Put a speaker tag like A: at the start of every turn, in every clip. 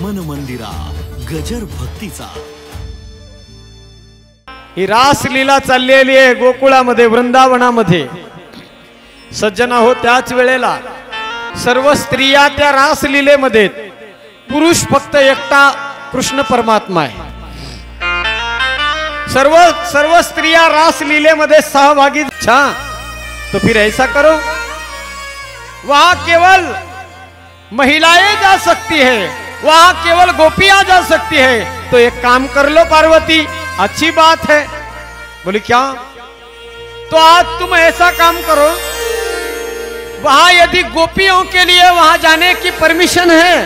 A: मन मंदिरा गजर भक्तीचा।
B: ही रासलीला चाललेली आहे गोकुळामध्ये, वृंदावनामध्ये। सज्जना हो, त्याच वेळेला सर्व स्त्रिया त्या रासलीलेमध्ये, पुरुष फक्त एकटा कृष्ण परमात्मा आहे। सर्व स्त्रियां रासलीलेमध्ये सहभागी। अच्छा, तो फिर ऐसा करो, वहां केवल महिलाएं जा सकती है, वहां केवल गोपियां जा सकती है। तो एक काम कर लो पार्वती, अच्छी बात है। बोली क्या? तो आज तुम ऐसा काम करो, वहां यदि गोपियों के लिए वहां जाने की परमिशन है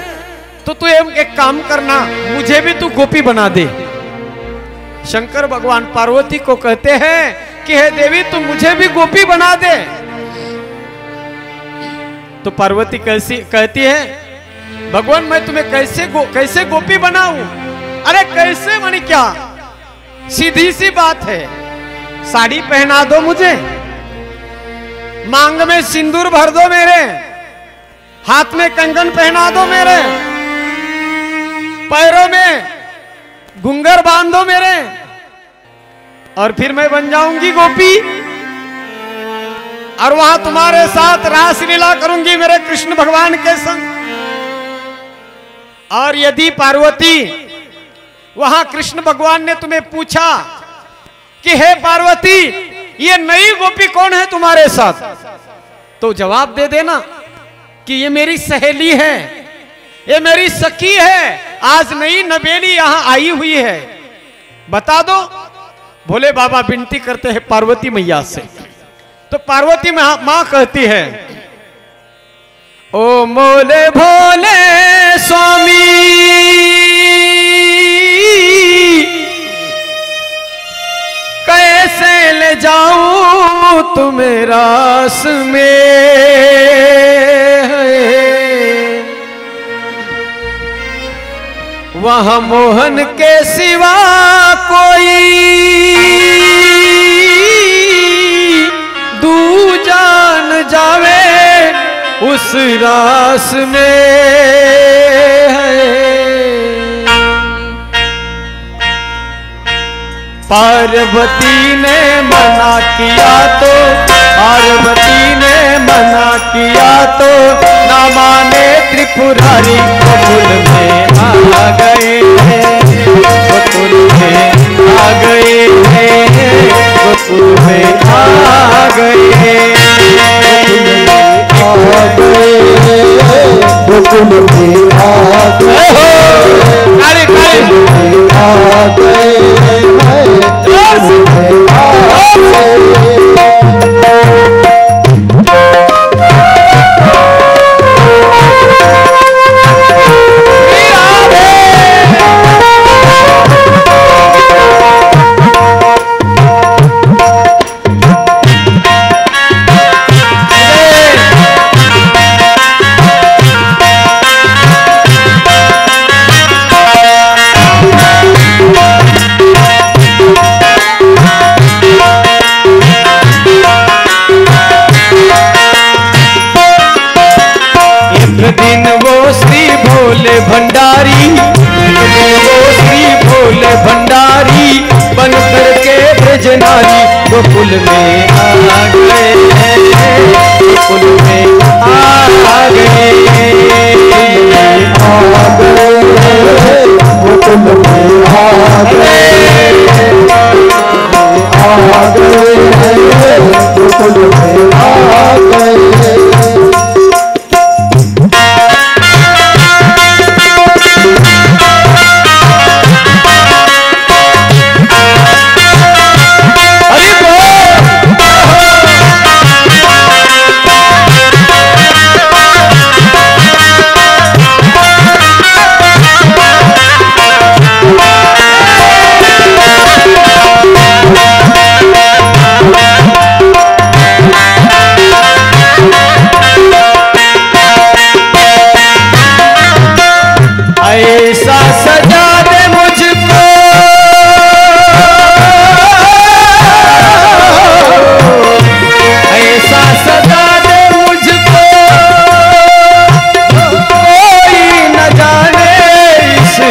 B: तो तू एक काम करना, मुझे भी तू गोपी बना दे। शंकर भगवान पार्वती को कहते हैं कि हे देवी, तू मुझे भी गोपी बना दे। तो पार्वती कैसी कहती है, भगवान मैं तुम्हें कैसे गोपी बनाऊं? अरे कैसे मानी क्या, सीधी सी बात है, साड़ी पहना दो मुझे, मांग में सिंदूर भर दो मेरे, हाथ में कंगन पहना दो मेरे, पैरों में घुंघर बांध दो मेरे, और फिर मैं बन जाऊंगी गोपी, और वहां तुम्हारे साथ रासलीला करूंगी मेरे कृष्ण भगवान के संग। और यदि पार्वती वहां कृष्ण भगवान ने तुम्हें पूछा कि हे पार्वती, ये नई गोपी कौन है तुम्हारे साथ, तो जवाब दे देना कि ये मेरी सहेली है, ये मेरी सखी है, आज नई नवेली यहां आई हुई है, बता दो। भोले बाबा विनती करते हैं पार्वती मैया से। तो पार्वती मां कहती है, ओ मोले भोले स्वामी, कैसे ले जाऊं तुम्हें रास में, वहां मोहन के सिवा कोई दूजा न जावे उस रास में। पार्वती ने मना किया तो, पार्वती ने मना किया तो, ना माने त्रिपुरारी, गोकुल में आ गए हैं, गोकुल में आ गए हैं, गोकुल में आ गए हैं, गोकुल में आ गए, काले काले आ गए, भंडारी, वो श्री भोले भंडारी बन करके ब्रजनारी, गोकुल में आ गए हैं, गोकुल में आ गए, गोकुल में आ गए, गोकुल में आ गए।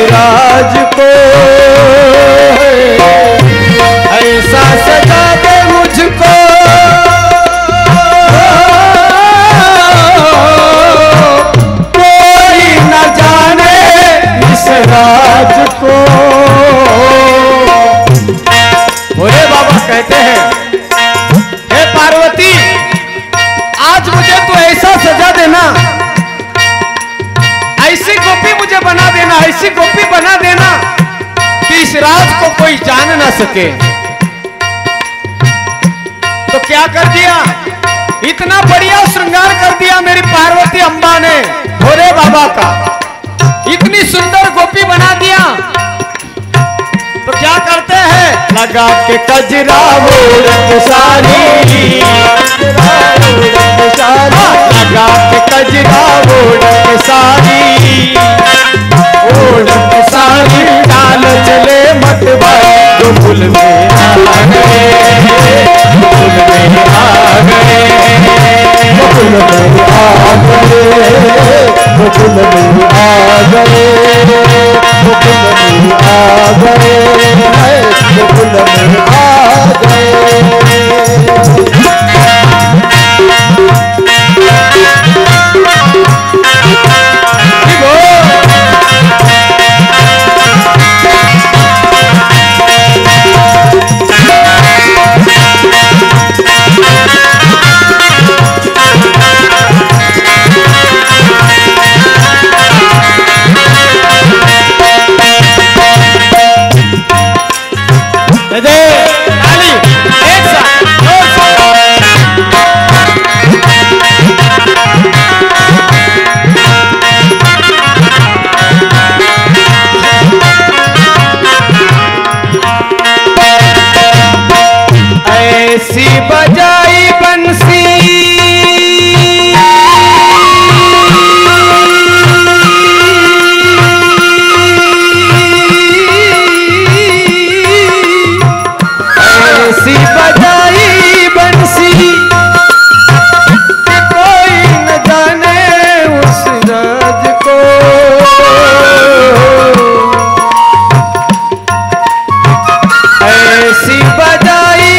B: राज को, ऐसा सजा दे मुझको कोई न जाने इस राज को। भोले बाबा कहते हैं, हे पार्वती आज मुझे तो ऐसा सजा देना, ऐसी गोपी मुझे बना देना, ऐसी गोपी बना देना कि इस राज को कोई जान ना सके। तो क्या कर दिया, इतना बढ़िया श्रृंगार कर दिया मेरी पार्वती अम्बा ने भोले बाबा का, इतनी सुंदर गोपी बना दिया। तो क्या करते हैं, लगा के कजरा मोरत सारी, लगा के कजरा मोरत सारी, ओढ़त सारी डाल चले मत भाई गोकुल में आ गए, गोकुल में आ गए, गोकुल में आ गए, गोकुल में आ गए, गोकुल में आ गए, गोकुल में आ गए। ऐसी बजाई बंसी ऐसी बजाई बंसी कोई न जाने उस राज को, ऐसी बजाई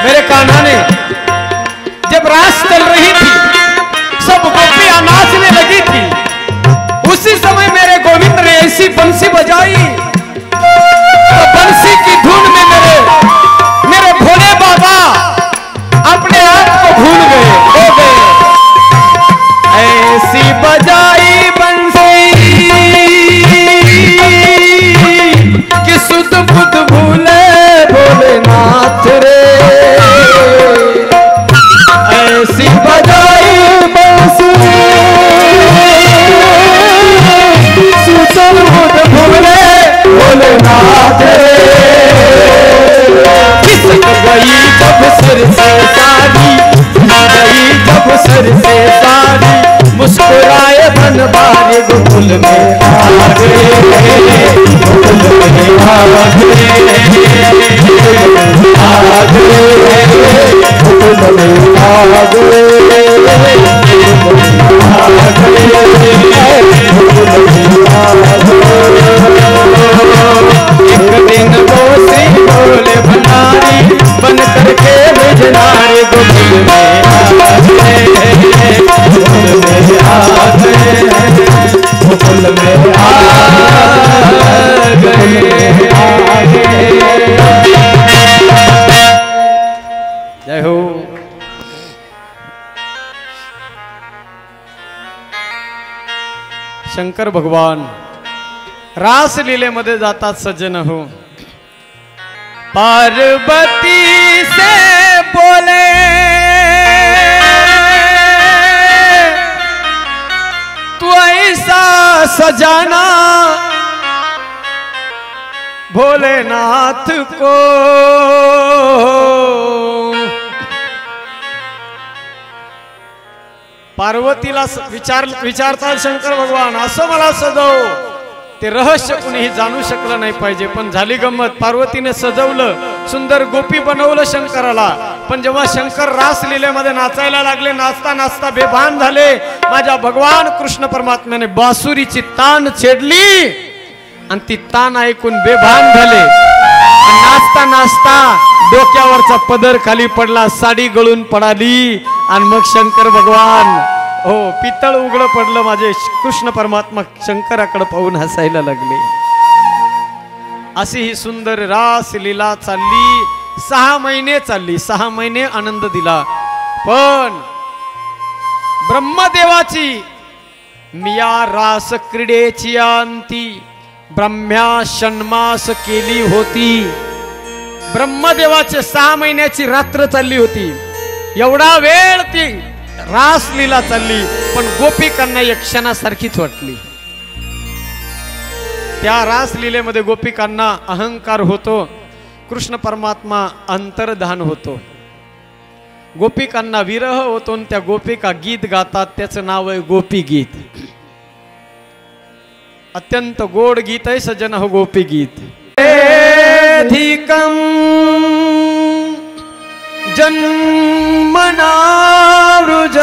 B: मेरे कान्हा ने जब रास चल रही थी, सब गोपियां नाचने लगी थी, उसी समय मेरे गोविंद ने ऐसी बंसी बजाई तो बंसी की धुन में मेरे भोले बाबा अपने आप को भूल गए, हो गए। ऐसी बजाई बंसी कि सुध बुध भूले भोलेनाथ रे, ऐसी बजाई बंसी सुध बुध भूले भोलेनाथ रे। खिसक गई जब सिर से साड़ी, गई जब सिर से साड़ी, मुस्कुराए बनवारी गोकुल में आ गए, गोकुल में आ गए, आ गए, गोकुल में आ गए, एक दिन वो सिंह भोले भंडारी बन करके बिजनारी गोकुल में आ गए, गोकुल में आ गए, गोकुल में आ गए। जय हो। शंकर भगवान रास लीलेमध्ये जातात सज्जन हो। पार्वती से बोले तू ऐसा सजाना भोलेनाथ को, पार्वतीला विचारतात शंकर भगवान असं मला सजव, ते रहस्य कुणीही जाणू शकलं नाही पाहिजे, पण झाली गंमत, पार्वतीने सजवलं, सुंदर गोपी बनवलं शंकराला, पण जेव्हा शंकर रास लीलेमध्ये नाचायला लागले, नाचता नाचता बेभान झाले, माझ्या भगवान कृष्ण परमात्म्याने बासुरीची तान छेडली आणि ती तान ऐकून बेभान झाले। नाचता नाचता डोक्यावरचा पदर खाली पडला, साडी गळून पडाली आणि मग शंकर भगवान हो पितळ उघड पडलं, माझे कृष्ण परमात्मा शंकराकडे पाहून हसायला लागले। अशी ही सुंदर रास लीला चालली, 6 महिने चालली, 6 महिने आनंद दिला। पण ब्रह्मदेवाची मिया रास क्रीडेची अंती ब्रह्म्या षण्मास केली होती। ब्रह्मदेवाचे 6 महिन्याची रात्र चालली होती, एवढा वेळ ती रास लीला चालली, पण गोपिकांना एक क्षणासारखीच वाटली। त्या रास लीलेमध्ये गोपिकांना अहंकार होतो, कृष्ण परमात्मा अंतर्धान होतो, गोपिकांना विरह होतो आणि त्या गोपिका गीत गातात, त्याचं नाव आहे गोपी गीत। अत्यंत गोड गीत आहे सज्जन हो गोपी गीत। अधिकम जन्मना वृज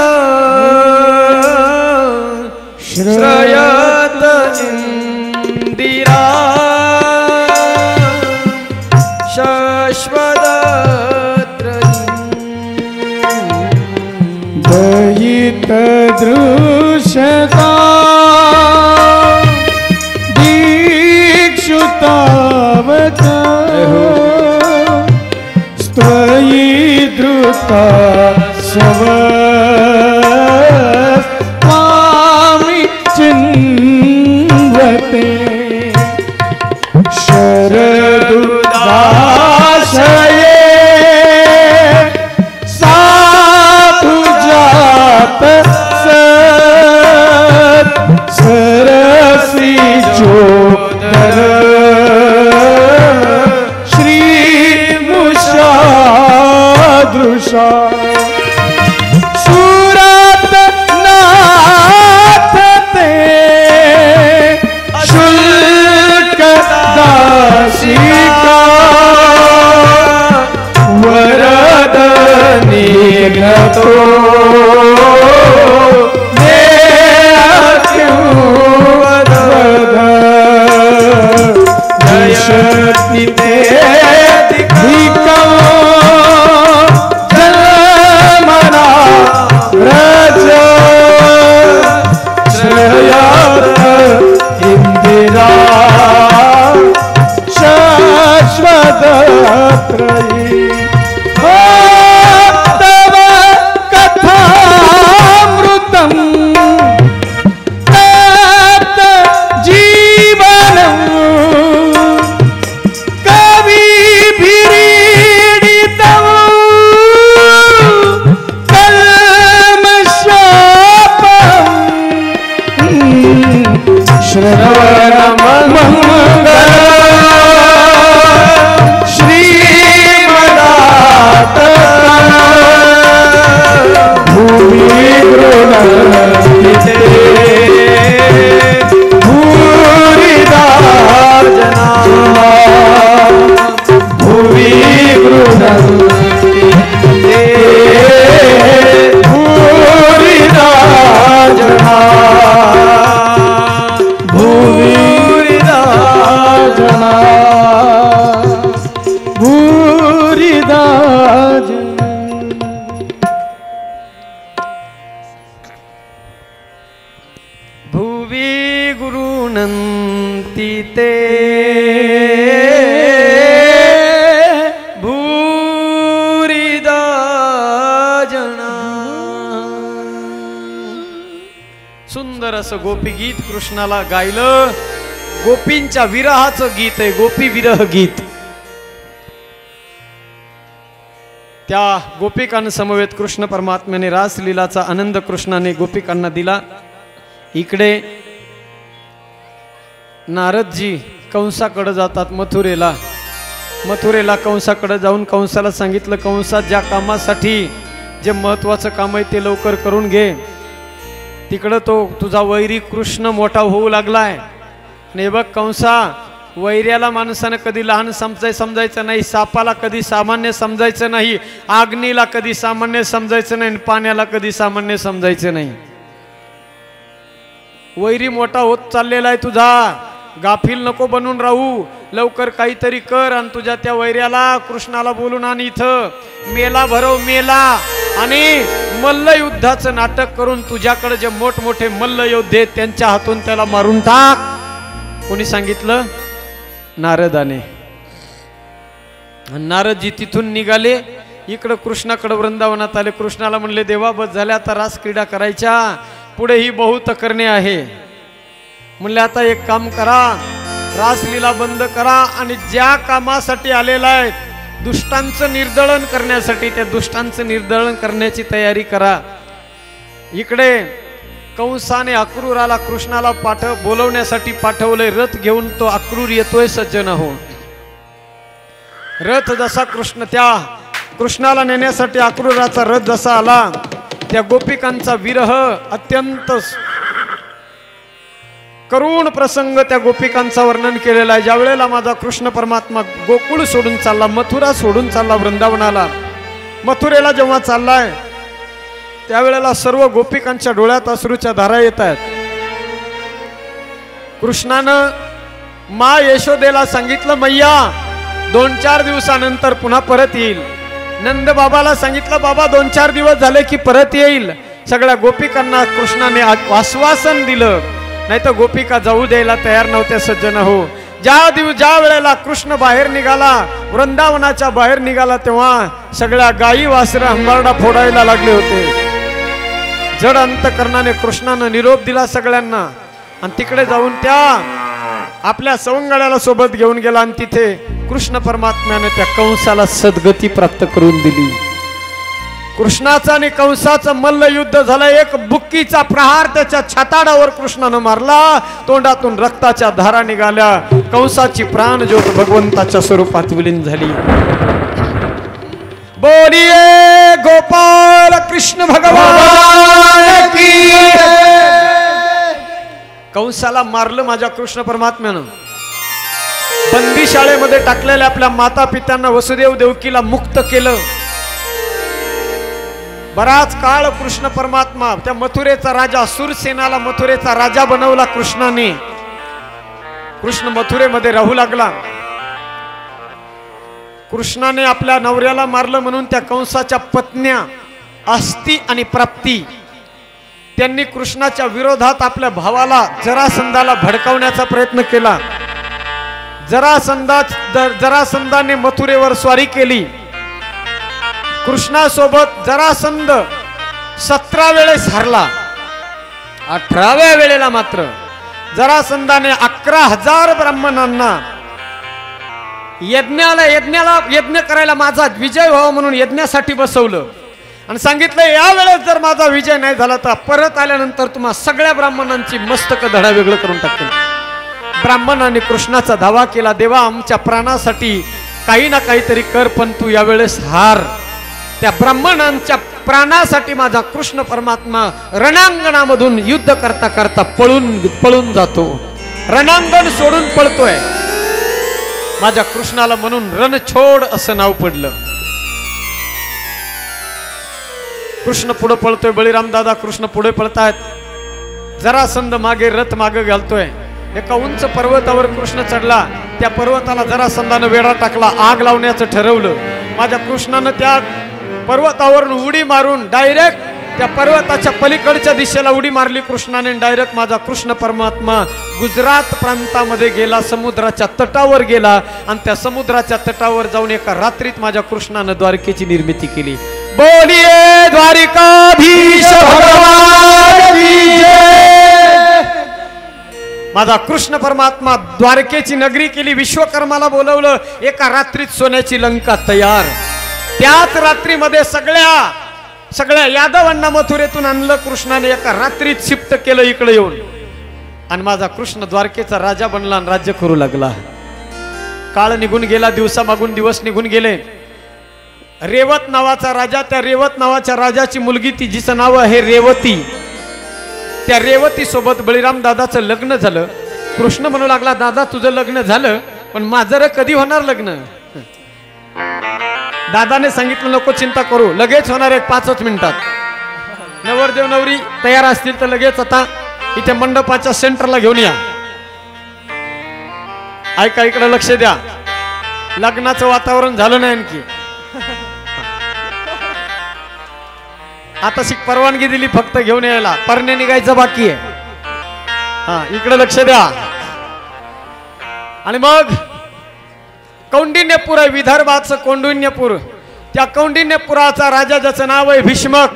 B: श्रयत इंदिरा
C: दयित दृश्यता दीक्षुतावत स्त्वयि द्रुता स्वामि चिन्वते शरदुदाशये साधु जात सरसी चोदर श्री मुषादृशा सुरत नाथ ते शुल्क दासिका वरद निघतो शक्ति ते जन्मना रज श्रयत इंदिरा शाश्वत त्रयी तव कथामृतम् तप्त जीवनम् श्रवण मंगल श्रीमदात भूमि गृणस्थिते भूरिदा जना भूमि गृणस्थिते भूरिदा जना
B: भुवि गुरुनन्ति ते भूरिदा जना। सुंदर असं गोपी गीत कृष्णाला गायलं, गोपींच्या विरहाचं गीत आहे, गोपी विरह गीत। त्या गोपिकांसमवेत कृष्ण परमात्म्याने रासलीलाचा आनंद कृष्णाने गोपिकांना दिला। इकडे नारदजी कंसाकडे जातात मथुरेला, मथुरेला कंसाकडे जाऊन कंसाला सांगितलं, कंसा ज्या कामासाठी जे महत्वाचं काम आहे ते लवकर करून घे, तिकडं तो तुझा वैरी कृष्ण मोठा होऊ लागलाय। ने बघ कंसा, वैऱ्याला माणसानं कधी लहान समजायचं नाही, सापाला कधी सामान्य समजायचं नाही, अग्नीला कधी सामान्य समजायचं नाही, पाण्याला कधी सामान्य समजायचं नाही. वैरी मोठा होत चाललेला आहे तुझा, गाफील नको बनून राहू, लवकर काहीतरी कर आणि तुझ्या त्या वैऱ्याला कृष्णाला बोलून आणि इथं मेला भरव मेला आणि मल्ल युद्धाचं नाटक करून तुझ्याकडे जे मोठमोठे मल्ल योद्धे त्यांच्या हातून त्याला मारून टाक. कोणी सांगितलं? नारदाने. नारदजी तिथून निघाले, इकडं कृष्णाकडे वृंदावनात आले. कृष्णाला म्हणले देवा बस झाल्या आता रास क्रीडा करायच्या, पुढे ही बहुत करणे आहे. म्हणले आता एक काम करा, रासलीला बंद करा आणि ज्या कामासाठी आलेला आहे दुष्टांचं निर्दळन करण्यासाठी त्या दुष्टांचं निर्दळन करण्याची तयारी करा. इकडे कंसाने अक्रूराला कृष्णाला बोलवण्यासाठी पाठवले. रथ घेऊन तो अक्रूर येतोय सज्जन हो. रथ जसा कृष्णाला नेण्यासाठी अक्रूराचा रथ जसा आला, त्या गोपिकांचा विरह अत्यंत करुण प्रसंग त्या गोपिकांचा वर्णन केलेला आहे. ज्या वेळेला माझा कृष्ण परमात्मा गोकुळ सोडून चालला, मथुरा सोडून चालला वृंदावनाला, मथुरेला जेव्हा चाललाय त्यावेळेला सर्व गोपिकांच्या डोळ्यात अश्रूच्या धारा येत आहेत. कृष्णानं मा यशोदेला सांगितलं मैया 2-4 दिवसानंतर पुन्हा परत येईल. नंद बाबाला सांगितलं बाबा 2-4 दिवस झाले की परत येईल. सगळ्या गोपिकांना कृष्णाने आश्वासन दिलं, नाही तर गोपिका जाऊ द्यायला तयार नव्हत्या सज्जन हो. ज्या वेळेला कृष्ण बाहेर निघाला, वृंदावनाच्या बाहेर निघाला, तेव्हा सगळ्या गायी वासरं हंबारडा फोडायला लागले होते. जड अंतकरणाने कृष्णानं निरोप दिला सगळ्यांना आणि तिकडे जाऊन त्या आपल्या सवंगड्याला सोबत घेऊन गेला आणि तिथे कृष्ण परमात्म्याने त्या कंसाला सद्गती प्राप्त करून दिली. कृष्णाचा आणि कंसाचं मल्ल युद्ध झालं. एक बुक्कीचा प्रहार त्याच्या छाताडावर कृष्णानं मारला, तोंडातून रक्ताच्या धारा निघाल्या. कंसाची प्राणज्योत भगवंताच्या स्वरूपात विलीन झाली. बोलिए गोपाल कृष्ण भगवान की. कंसाला मारलं माझ्या कृष्ण परमात्म्यानं. बंदी शाळेमध्ये टाकलेल्या आपल्या माता पित्यांना वसुदेव देवकीला मुक्त केलं. बराच काळ कृष्ण परमात्मा त्या मथुरेचा राजा सुरसेनाला मथुरेचा राजा बनवला कृष्णाने. कृष्ण मथुरेमध्ये राहू लागला. कृष्णाने आपल्या नवऱ्याला मारलं म्हणून त्या कंसाच्या पत्न्या अस्ती आणि प्राप्ती त्यांनी कृष्णाच्या विरोधात आपल्या भावाला जरासंधाला भडकावण्याचा प्रयत्न केला. जरासंधाने मथुरेवर स्वारी केली. कृष्णासोबत जरासंध 17 वेळेस हरला. 18व्या वेळेला मात्र जरासंधाने 11,000 ब्राह्मणांना यज्ञ करायला माझा विजय व्हावा म्हणून यज्ञासाठी बसवलं आणि सांगितलं या वेळेस जर माझा विजय नाही झाला तर परत आल्यानंतर तुम्हा सगळ्या ब्राह्मणांची मस्तक धडा वेगळं करून टाकेल. ब्राह्मणांनी कृष्णाचा धावा केला, देवा आमच्या प्राणासाठी काही ना काहीतरी कर, पण तू यावेळेस हार. त्या ब्राह्मणांच्या प्राणासाठी माझा कृष्ण परमात्मा रणांगणामधून युद्ध करता करता पळून जातो. रणांगण सोडून पळतोय. माझ्या कृष्णाला म्हणून रणछोड असं नाव पडलं. कृष्ण पुढे पळतोय, बळीराम दादा कृष्ण पुढे पळतायत. जरासंध मागे रथ मागे घालतोय. एका उंच पर्वतावर कृष्ण चढला. त्या पर्वताला जरासंधानं वेढा टाकला, आग लावण्याचं ठरवलं. माझ्या कृष्णानं त्या पर्वतावरून उडी मारून डायरेक्ट त्या पर्वताच्या पलीकडच्या दिशेला उडी मारली कृष्णाने. डायरेक्ट माझा कृष्ण परमात्मा गुजरात प्रांतामध्ये गेला, समुद्राच्या तटावर गेला आणि त्या समुद्राच्या तटावर जाऊन एका रात्रीत माझ्या कृष्णानं द्वारकेची निर्मिती केली. बोलिए द्वारिकाधीश भगवान की जय. माझा कृष्ण परमात्मा द्वारकेची नगरी केली. विश्वकर्माला बोलवलं. एका रात्रीत सोन्याची लंका तयार. त्याच रात्रीमध्ये सगळ्या यादवांना मथुरेतून आणलं कृष्णाने. एका रात्रीत शिफ्ट केलं इकडे येऊन आणि माझा कृष्ण द्वारकेचा राजा बनला आणि राज्य करू लागला. काळ निघून गेला, दिवसा मागून दिवस निघून गेले. रेवत नावाचा राजा, त्या रेवत नावाच्या राजाची मुलगी ती जिचं नाव आहे रेवती, त्या रेवती सोबत बळीराम दादाचं लग्न झालं. कृष्ण म्हणू लागला, दादा तुझं लग्न झालं पण माझं रे कधी होणार लग्न? दादाने सांगितलं नको चिंता करू, लगेच होणार आहे 5 मिनिटात. नवरदेव नवरी तयार असतील तर लगेच आता इथे मंडपाच्या सेंटरला घेऊन या. ऐका, इकडे लक्ष द्या. लग्नाचं वातावरण झालं नाही आणखी. आता शिक परवानगी दिली फक्त घेऊन यायला, परणे निघायचं बाकी आहे. हा, इकडे लक्ष द्या. आणि मग कौंडिन्यपूर आहे, विदर्भाचं कौंडिन्यपूर. त्या कौंडिन्यपुराचा राजा ज्याचं नाव आहे भीष्मक,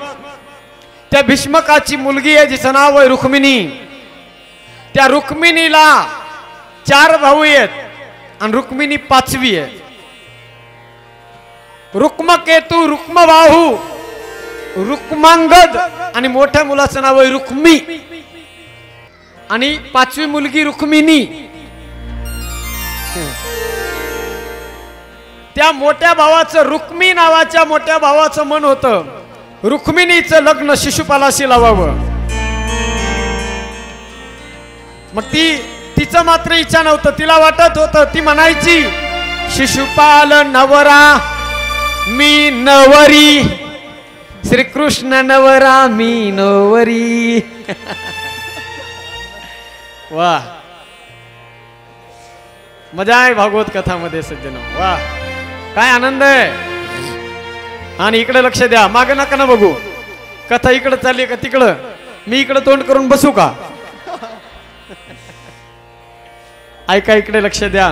B: त्या भीष्मकाची मुलगी आहे जिचं नाव आहे रुक्मिणी. त्या रुक्मिणीला 4 भाऊ आहेत आणि रुक्मिणी 5वी आहे. रुक्मकेतू, रुक्मबाहू, रुक्मांगद आणि मोठ्या मुलाचं नाव आहे रुक्मी आणि 5वी मुलगी रुक्मिणी. त्या मोठ्या भावाचं, रुक्मी नावाच्या मोठ्या भावाचं मन होतं रुक्मिणीचं लग्न शिशुपालाशी लावावं. मग तिचं मात्र इच्छा नव्हतं. तिला वाटत होतं, ती म्हणायची शिशुपाल नवरा मी नवरी, श्रीकृष्ण नवरा मी नवरी. वा, मजा आहे भागवत कथामध्ये सज्जन. वा, काय आनंद आहे. आणि इकडे लक्ष द्या, मागे नका ना बघू. कथा इकडे चालली का तिकडं? मी इकडे तोंड करून बसू का? ऐका, इकडे लक्ष द्या.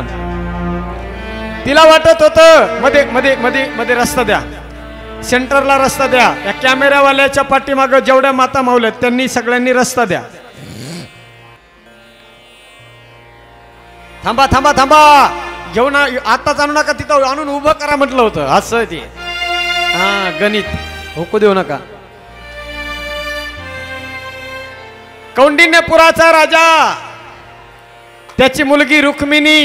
B: तिला वाटत होतं मध्ये मध्ये मध्ये मध्ये रस्ता द्या, सेंटरला रस्ता द्या. या कॅमेरावाल्याच्या पाठीमागं जेवढ्या माता मावल्यात त्यांनी सगळ्यांनी रस्ता द्या. थांबा थांबा थांबा, घेऊन आताच आणू नका, तिथं आणून उभं करा म्हटलं होतं. असं ते हा गणित हुकू देऊ नका. कौंडिन्यपुराचा राजा, त्याची मुलगी रुक्मिणी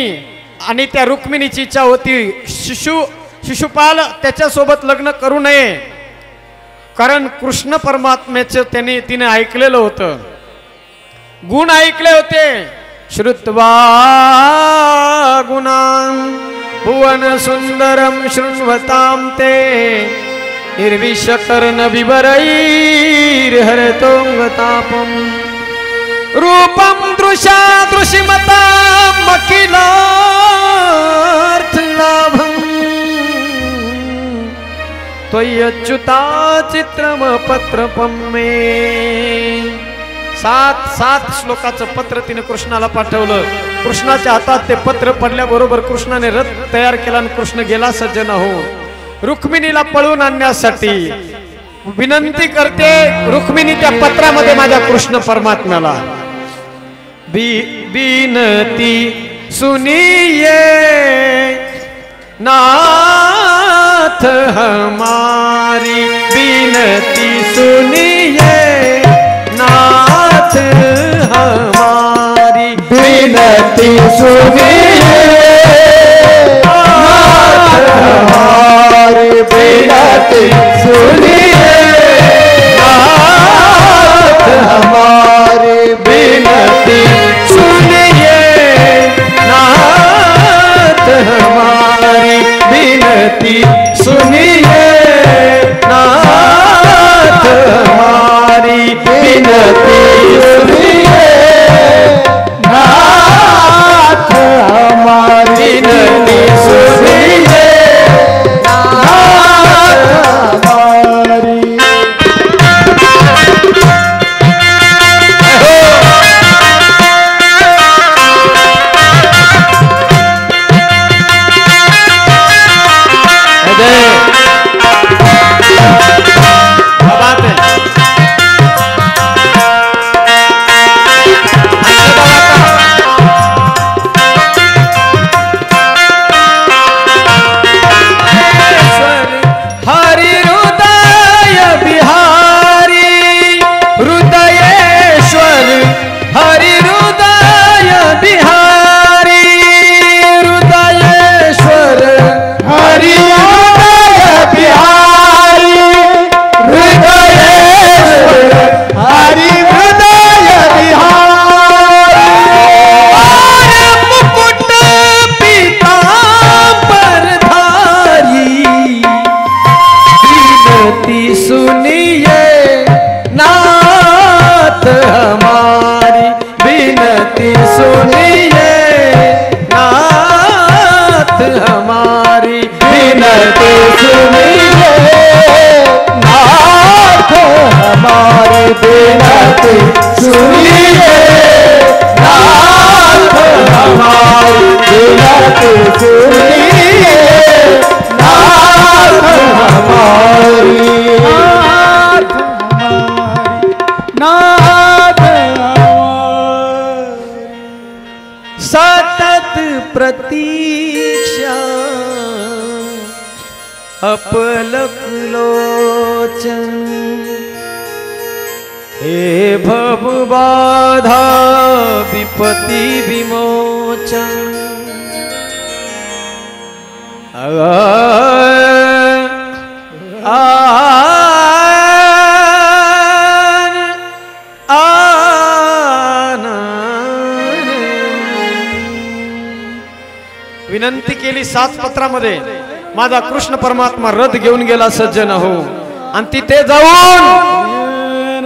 B: आणि त्या रुक्मिणीची इच्छा होती शिशुपाल त्याच्यासोबत लग्न करू नये, कारण कृष्ण परमात्म्याचं तिने ऐकलेलं होतं, गुण ऐकले होते. श्रुत्वा गुणां भुवन सुंदरम शृण्वतां ते निर्विशकर्ण विवरैर् हरतोंगतापम रूपम दृशा दृशिमताम् अखिलार्थलाभम् त्वय्यच्युता चित्रम पत्रपम मे. 7 श्लोकाचं पत्र तिने कृष्णाला पाठवलं. कृष्णाच्या हातात ते पत्र पडल्याबरोबर कृष्णाने रथ तयार केला आणि कृष्ण गेला सज्जन हो रुक्मिणीला पळून आणण्यासाठी. विनंती करते रुक्मिणी त्या पत्रामध्ये माझ्या कृष्ण परमात्म्याला, बिनती सुनिए नाथ हमारी, बिनती सुनिए नाथ हमारी,
C: बिनती सुनिए नाथ हमारी, बिनती सुनिए नाथ हमारी, बिनती सुनिए नाथ हमारी, बिनती सुनिए नाथ हमारी. सुनिए नाथ हमारी विनती सुनिए नाथ हमारी विनती सुनिए नाथ हमारी विनती सुनिए नाथ हमारी विनती सुनिए नाथ हमारी
B: नाथ
C: सतत प्रतीक्षा अपलक लोचन हे भव बाधा विपत्ति विमोचन
B: विनंती केली 7 पत्रामध्ये माझा कृष्ण परमात्मा रथ घेऊन गेला सज्जन हो आणि तिथे जाऊन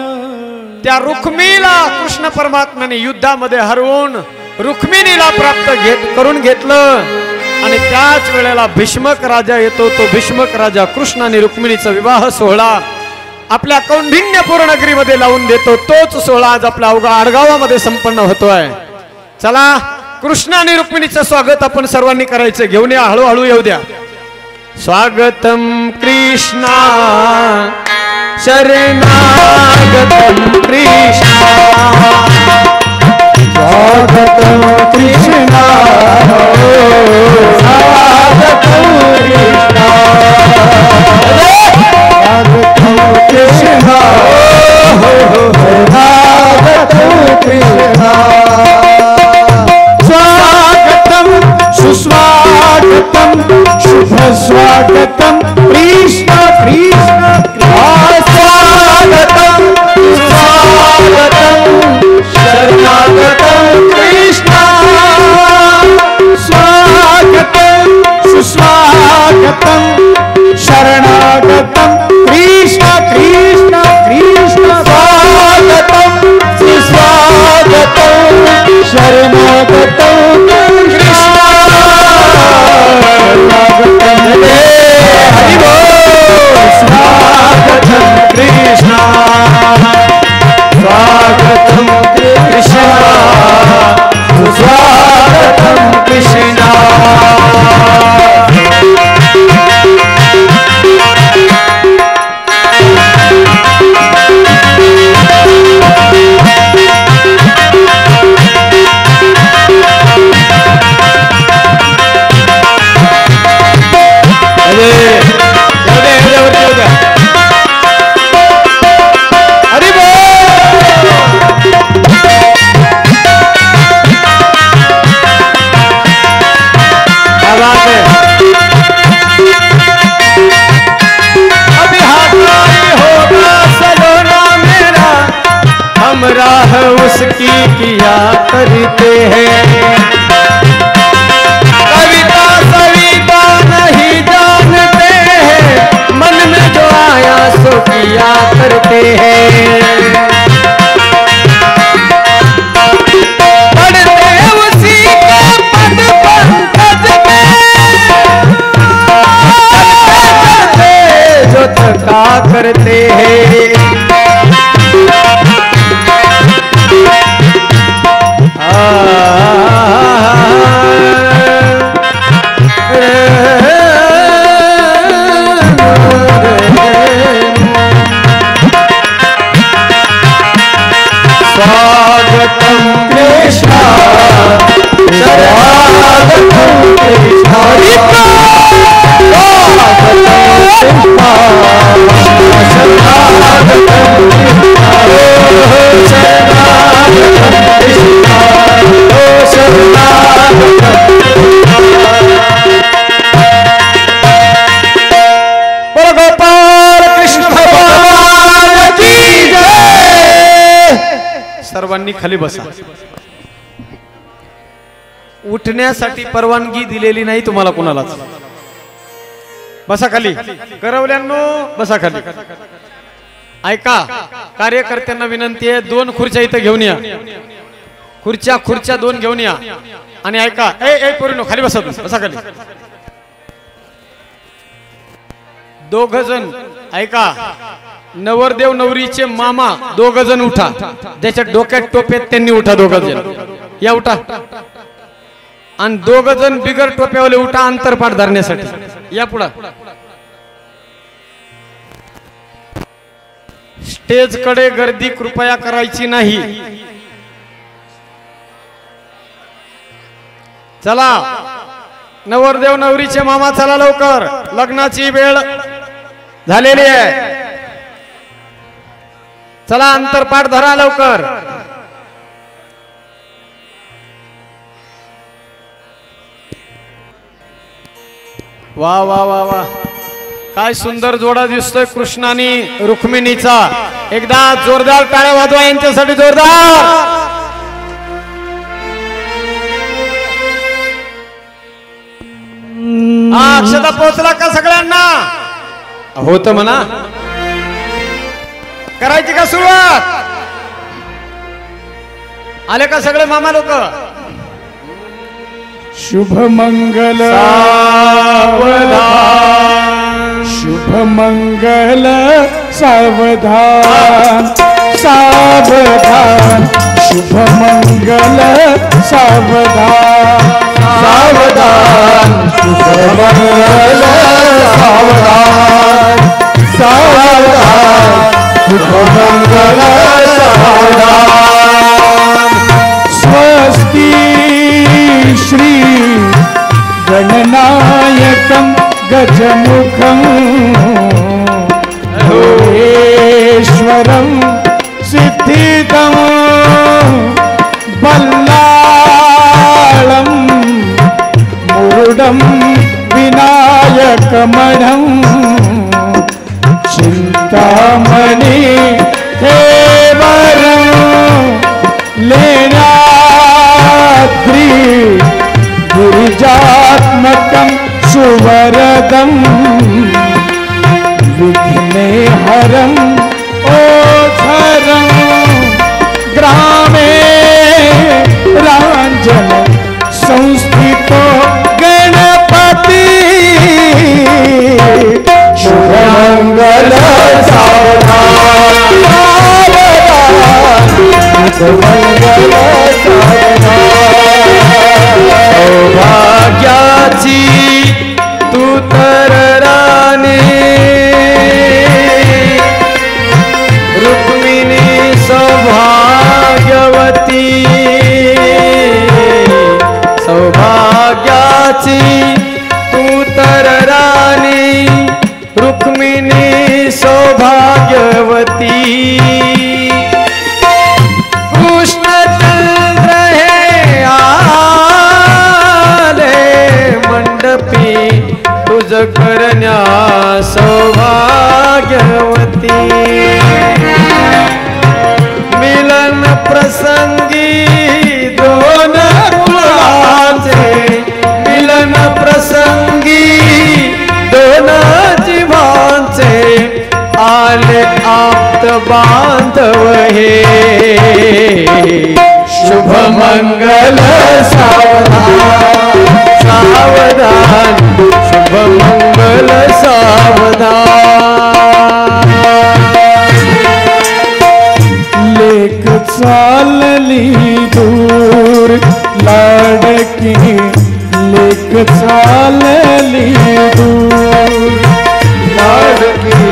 B: त्या रुक्मीला कृष्ण परमात्म्याने युद्धामध्ये हरवून रुक्मिणीला प्राप्त करून घेतलं आणि त्याच वेळेला भीष्मक राजा येतो तो भीष्मक राजा कृष्ण आणि रुक्मिणीचा विवाह सोहळा आपल्या कौंडिण्यपूर नगरीमध्ये लावून देतो तोच सोहळा आज आपल्या अवघा आडगावामध्ये संपन्न होतोय चला कृष्ण आणि रुक्मिणीचं स्वागत आपण सर्वांनी करायचं घेऊन या हळूहळू येऊ द्या स्वागतम कृष्णा
C: शरणागतम कृष्णा स्वागतम कृष्णा स्वागतम कृष्णा स्वागतम कृष्णा स्वागतम कृष्णा स्वागतम सुस्वागतम शुभ स्वागतम कृष्ण कृष्ण स्वागतम स्वागतम शरणागतम कृष्ण स्वागतम सुस्वागतम शरणागतम कृष्ण कृष्ण कृष्ण स्वागतम सुस्वागतम शरणागतम कृष्ण स्वागतम कृष्ण स्वागतम कृष्ण स्वागतम कृष्ण राह उसकी किया करते हैं कविता सविता नहीं जानते हैं मन में जो आया सो किया करते हैं पढ़ते उसी के पद पंकज में जो थका करते हैं स्वागतम कृष्ण स्वागतम कृष्ण
B: सर्वांनी खाली बसा उठण्यासाठी परवानगी दिलेली नाही तुम्हाला कोणालाच बसा खाली. करवल्यांनो बसा खाली. ऐका, कार्यकर्त्यांना विनंती आहे, 2 खुर्च्या इथं घेऊन या. खुर्च्या 2 घेऊन या. आणि ऐका, ए पोरीनो खाली बसा. बसा खाली. 2 जण ऐका, नवरदेव नवरीचे मामा 2 जण उठा. ज्याच्या डोक्यात टोप्यात त्यांनी उठा. 2 जण या उठा. आणि 2 जण बिगर टोप्यावाले उठा अंतरपाठ धरण्यासाठी. या पुढे. स्टेज कडे गर्दी कृपया करायची नाही. चला नवरदेव नवरीचे मामा चला लवकर, लग्नाची वेळ झालेली आहे. चला अंतरपाठ धरा लवकर. वा वा वा वा, काय सुंदर जोडा दिसतोय कृष्ण आणि रुक्मिणीचा. एकदा जोरदार टाळ्या वाजवा यांच्यासाठी, जोरदार. अक्षता पोहोचला का सगळ्यांना? होत म्हणा. करायची का सुरुवात? आले का सगळे मामा लोक?
C: शुभ मंगल सावधान, शुभ मंगल सावधान, सावधान, शुभ मंगल सावधान, सावधान, शुभ मंगल सावधान, सावधान, शुभ मंगल सावधान. स्वस्ति श्री गणनायकं गजमुखं महेश्वरं सिद्धिदं बल्लाळं मुरुडं विनायकमणं चिन्तामणि देवरं लेनाद्रि गिरिजात्मकं सुवरदं विघ्नेहरं ओझरं ग्रामे राञ्जन संस्थितो गणपति शुभमंगल सावधान, शुभमंगल सौभाग्याची तू तर राणी रुक्मिणी सौभाग्यवती, सौभाग्याची तू तर राणी रुक्मिणी सौभाग्यवती. कृष्णचंद्र हे आले मंडपी तुझ करण्या सौभाग्यवती. मिलन प्रसंगी 2 कुळाचे, मिलन प्रसंगी 2 जीवांचे आले आप्त बांधव हे. शुभ मंगल सावधान, सावधान, शुभ मंगल सावधान. लेक चालली दूर लाडकी, लेक चालली दूर लाडकी,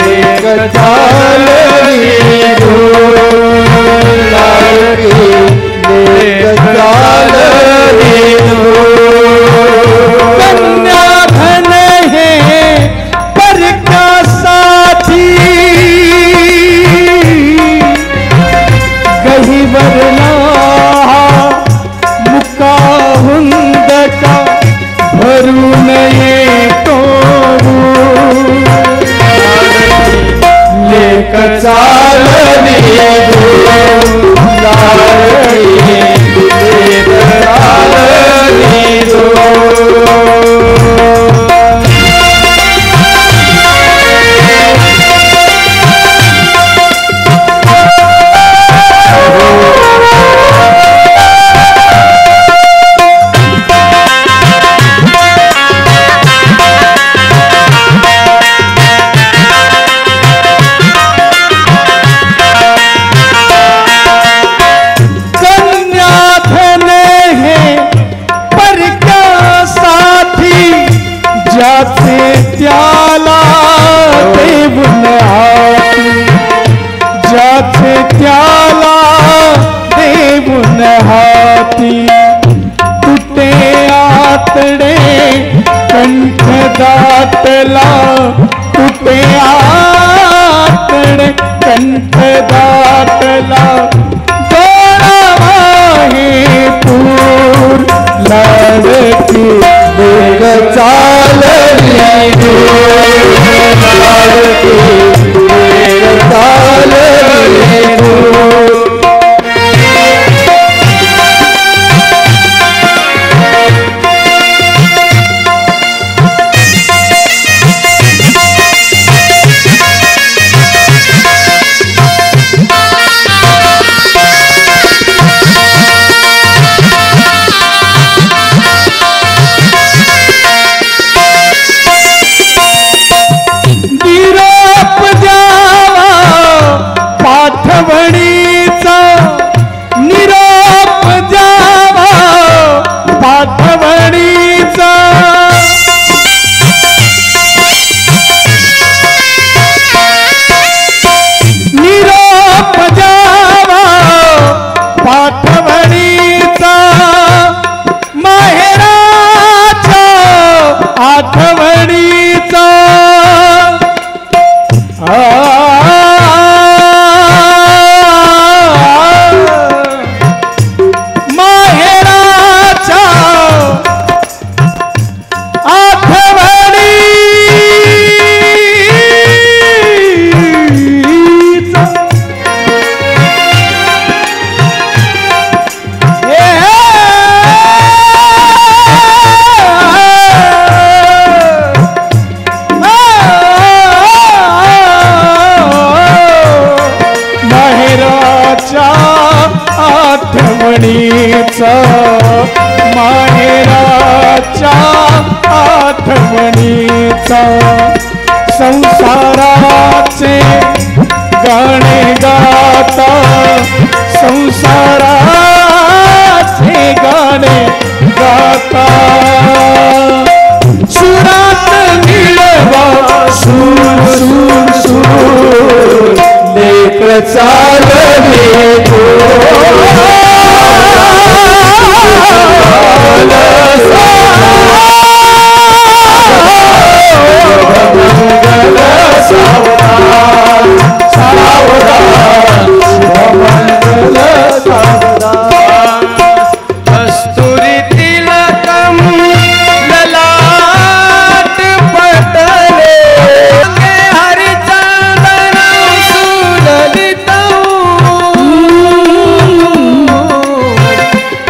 C: लेक चालली दूर लाडकी, लेक चालली दूर. कन्याधन है पर का साथी, कहीं वरना मुका हुंद का भरून ये तो ले दाटला पूर लाडकी वेग चालली दूर लाडकी वेग चालली दूर माहेराच्या आठवणीचा संसाराचे गाणे गाता संसाराचे गाणे गाता सुरात मिळवा सूर सूर सूर लेक चालले
B: कस्तुरी तिलकम ललाट पटले हरिचंदन सुललित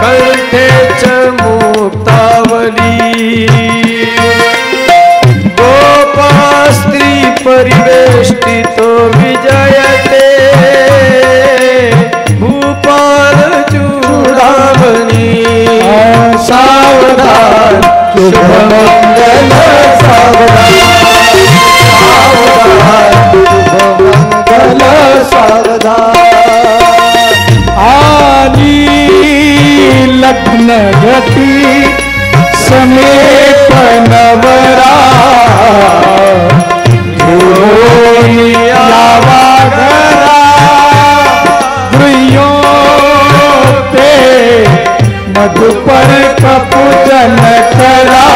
B: कंठे चमुक्तावली गोपा स्त्री परिवेष्टितो विजयते भूपाल चूडामणी
C: सावधान शुभमंगल सावधान शुभमंगल सावधान आली लग्न गती समेत नवरा यावा घरा गृह्यो ते मधुपर कपूजन करा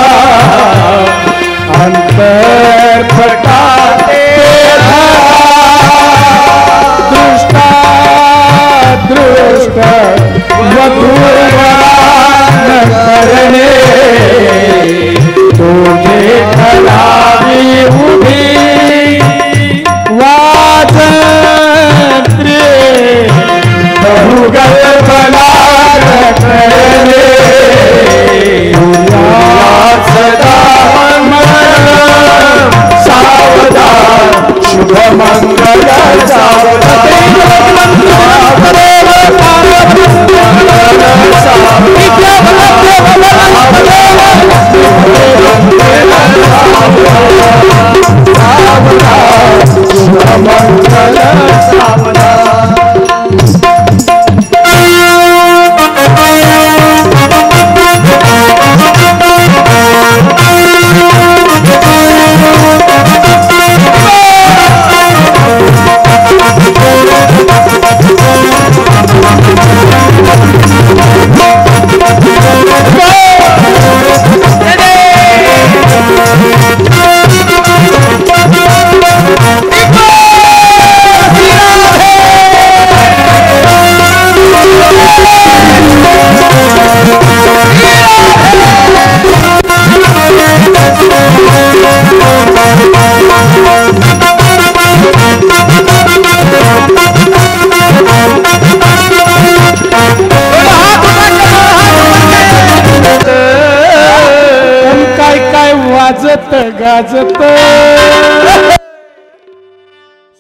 D: गाजत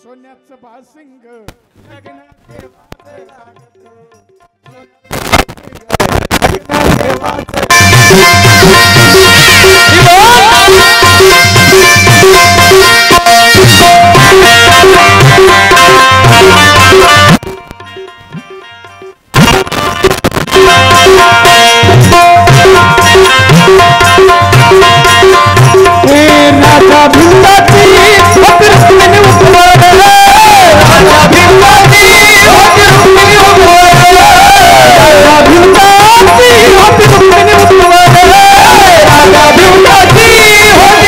D: सोन्याचं बासिंग लग्नाचे वाजत राजा भिंडाची रुक्मिणी उठवत राजा भिंडाची रुक्मिणी उठवत राजा भिंडाची रुक्मिणी उठवत राजा भिंडाची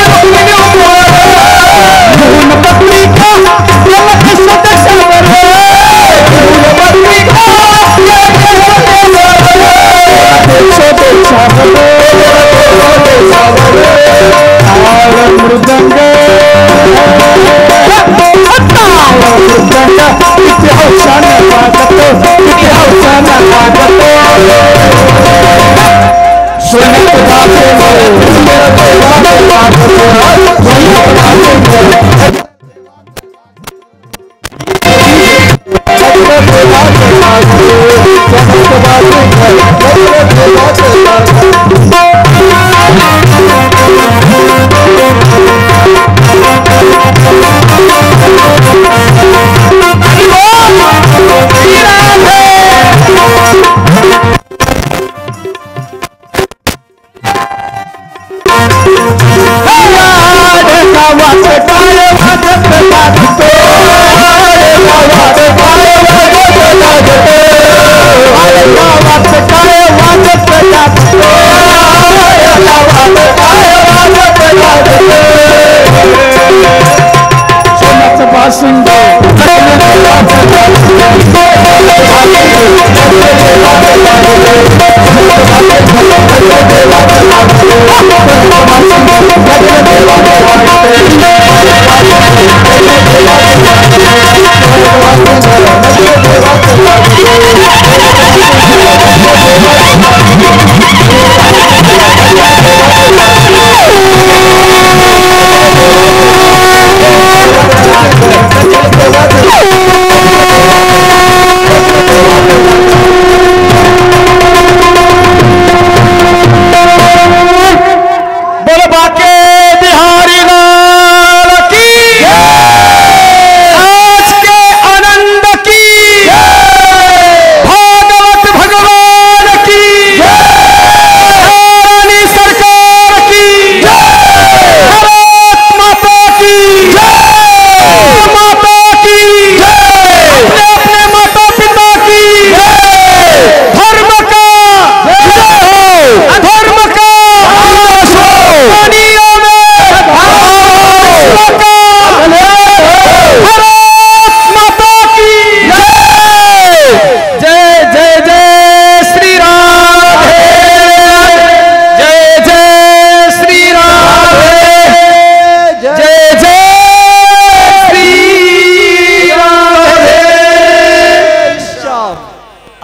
D: रुक्मिणी उठवत मूल पत्रिका जलक सदस्यावर मूल पत्रिका मृदंग किती हौशाने वाजतो किती हौशाने वाजतो सोन्यात वाजतो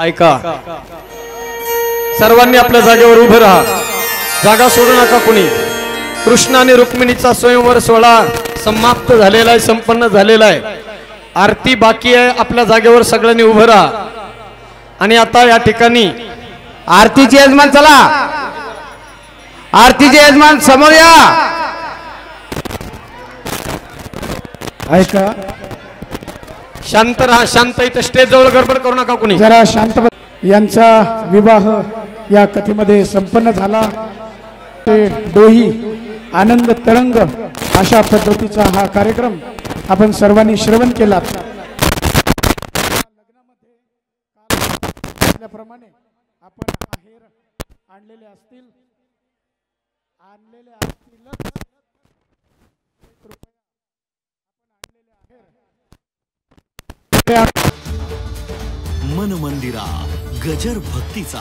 B: ऐका सर्वांनी आपल्या जागेवर उभे राहा जागा सोडू नका कुणी कृष्ण आणि रुक्मिणीचा स्वयंवर सोहळा समाप्त झालेला आहे संपन्न झालेला आहे आरती बाकी आहे आपल्या जागेवर सगळ्यांनी उभे राहा आणि आता या ठिकाणी
C: आरतीचे यजमान चला आरतीचे यजमान समोर या
D: ऐका
B: शांत राहा शांत इथे स्टेज जवळ गडबड करू नका कुणी
D: जरा शांत यांचा विवाह या कथेमध्ये संपन्न झाला ते डोही आनंद तरंग अशा पद्धतीचा हा कार्यक्रम आपण सर्वांनी श्रवण केला लग्नामध्ये आपण आहेर आणलेले असतील
A: मन मंदिरा गजर भक्तीचा